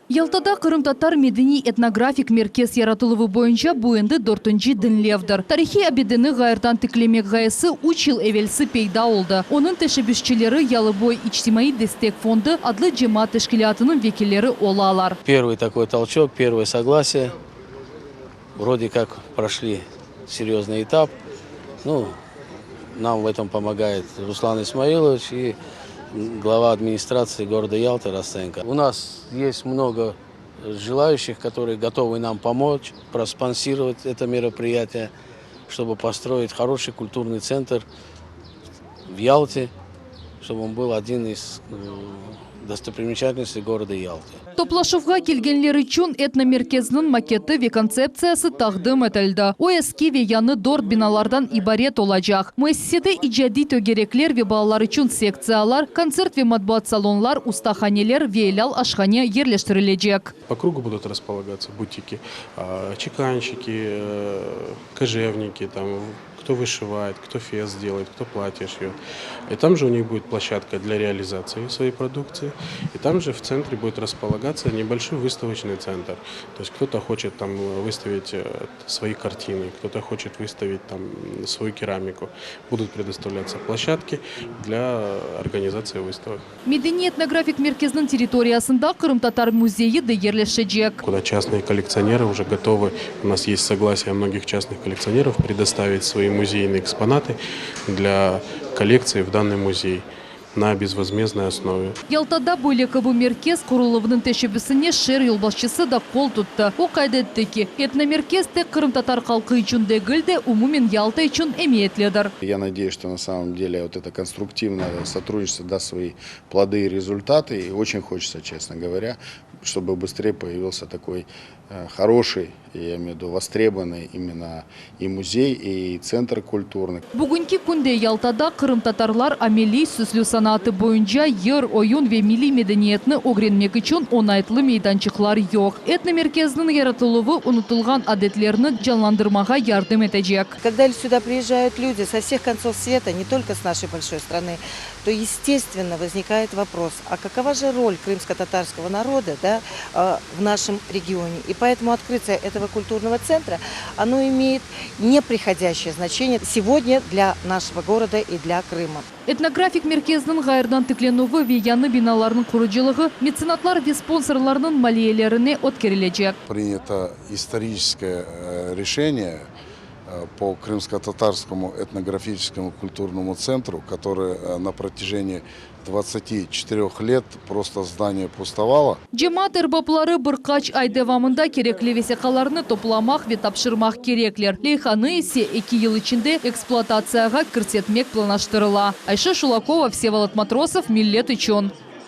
Ялтада Кырым-татар медени этнографик меркез яратылывы боюнча буенды 4-нче динлевдер. Тарихи абедені гайырдан тиклемек гайысы учил эвелси пейда oldu. Onun teşebbüsçileri Ялыбой Ичтимаи дестек фонды адлы жемаат тешкилятынын векиллери олалар. Первый такой толчок, первое согласие. Вроде как прошли серьезный этап. Нам в этом помогает Руслан Исмаилович и глава администрации города Ялты Ростенко. У нас есть много желающих, которые готовы нам помочь, проспонсировать это мероприятие, чтобы построить хороший культурный центр в Ялте, чтобы он был один из достопримечательностей города Ялты. Топлашывға келгенлер үшін этномеркезінің макеті ве концепциясы тағдым етілді. О эски ве яны дорт биналардан ибарет олacak. Müessesede icadi tögerekler ve балалар üçün секциялар, концерт ve матбуат салонлар, ustahaneler ve elal aşhane yerleştirilecek. По кругу будут располагаться бутики, чеканщики, кожевники, кто вышивает, кто фес делает, кто платье шьет. И там же у них будет площадка для реализации своей продукции. И там же в центре будет располагаться небольшой выставочный центр. То есть кто-то хочет там выставить свои картины, кто-то хочет выставить там свою керамику. Будут предоставляться площадки для организации выставок. Medeni etnografik merkezinin территориясында Кырым-татар музейі де yerleşecek. Куда частные коллекционеры уже готовы, у нас есть согласие многих частных коллекционеров предоставить свои музейные экспонаты для коллекции в данный музей на безвозмездной основе. Ялтада бөлек bu merkez kuruluvunun teşebbüsüne şehir yolbaşçısı da kol tuttu. O kaydetti ki etnomerkez tek Kırım-Tatar halkı için değil de umumen Ялта için emniyetlidir. Я надеюсь, что на самом деле вот это конструктивное сотрудничество даст свои плоды и результаты. И очень хочется, честно говоря, чтобы быстрее появился такой хороший, я имею в виду востребованный именно и музей, и центр культурный. Bugünkü günde Ялтада Kırım-Tatarlar ameli süslü sanatı boyunca yer, oyun ve milli medeniyetini öğrenmek için onaytlı meydançıklar yok. Etnomerkezinin yaratılığı unutulgan adetlerini canlandırmaya yardım edecek. Когда сюда приезжают люди со всех концов света, не только с нашей большой страны, то естественно возникает вопрос, а какова же роль крымско-татарского народа, в нашем регионе? И поэтому открытие этого культурного центра, оно имеет неприходящее значение сегодня для нашего города и для Крыма. Etnografik merkezinin gayırdan tıklenуы ve yanı binalarının kuruculuğu mеценатлар ve sponsorlarının maliyelerine ötkerilecek. Принято историческое решение по Крымско-татарскому этнографическому культурному центру, который на протяжении 24 лет просто здание пустовало. Cemaat erbapları birkaç ay devamında gerekli vesikalarını toplamak ve tapşırmak gerekler. Leyhanı ise 2 yıl içinde eksploatasyaya kırsetmek planlaştırıla. Ayşe Şulakova, Всеволод Матросов, Millet için.